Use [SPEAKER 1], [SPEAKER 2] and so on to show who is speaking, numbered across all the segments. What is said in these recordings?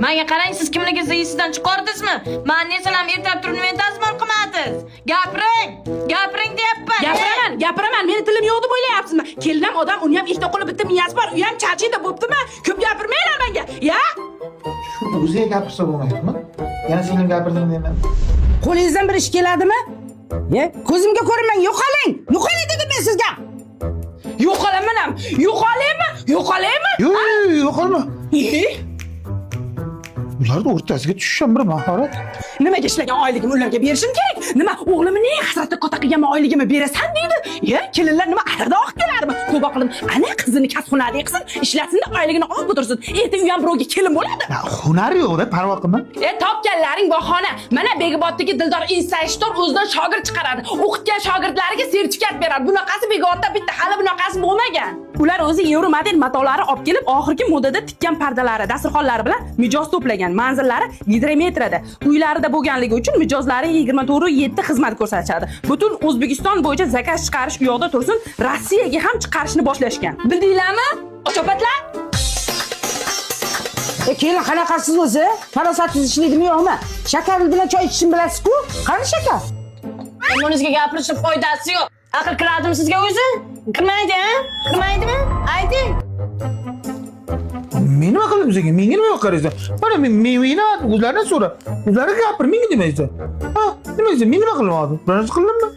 [SPEAKER 1] Menga qarang, siz kimligingizni esidan chiqardingizmi? Meni esalam ertalab turib nima tasmor qilmadingiz? Gapiring deyapman.
[SPEAKER 2] Gapiraman. Meni tilim yo'q deb o'ylayapsizmi? Kelinam odam, uni ham ikkita qo'li bitta miyasi bor, u ham charchiydi, bo'ptimi? Ko'p gapirmanglar menga. Ya?
[SPEAKER 3] Shuni o'ziga gapirsa bo'lmaydimi? Yana singlim gapirdim deyman.
[SPEAKER 2] Qo'lingizdan bir ish keladimi? Ko'zimga ko'rinmang, yo'qoling. Yo'qoling dedim men sizga. Yo'qolaman. Yo'qolaymi?
[SPEAKER 3] Yo'qolma. Ularni o'rtasiga tushishim bir mahorat.
[SPEAKER 2] Nimaga ishlagan oyligimni ularga berishim kerak? Nima, o'g'limni ne hasratda kota qilgan oyligimni berasan deydi? Kelinlar nima arada oq keladimi? Tavba qildim. Ana qizini kasb-hunarli qilsin, ishlatsin, oyligini olib o'tirsin. Erta u ham birovga kelin bo'ladi.
[SPEAKER 3] Hunar yo'q-da, parvo qilma.
[SPEAKER 2] Topganlaring bahona. Mana Begoboddagi Dildor inspektor o'zidan shogird chiqaradi. O'qitgan shogirdlariga sertifikat beradi. Bunaqasi Begobodda bitta, hali bunaqasi bo'lmagan. Ular o'zi Euro model matolari olib kelib, oxirgi modada tikkan pardalari, dasturxonlari bilan mijoz to'plagan. Manzillari gidrometrada. Uylarida bo'lganligi uchun mijozlari 24/7 xizmat ko'rsatadi. Butun O'zbekiston bo'yicha zakaz chiqarish u yoqda tursin, Rossiyaga ham chiqarishni boshlashgan. Bildinglarmi? Ochopatlar?
[SPEAKER 4] Keyin qanaqasiz o'zi? Farosatsiz ishladimi yo'qmi? Shakar bilan choy ichishni bilasiz-ku? Qani shakar?
[SPEAKER 1] Buningizga gapirishni foydasi yo'q. Aql kiradimi sizga o'zi? Kirmaydi, kirmaydimi? Ayting.
[SPEAKER 3] Men nima qildim sizga? Menga nima qaraysan? Mana meni o'zlaridan so'ra. O'zlariga gapir, menga demaysan. Nima deysan? Men nima qildim? Biroz qildimmi?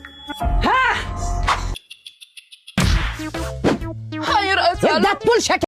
[SPEAKER 2] Hayır,
[SPEAKER 4] Dad pul shakar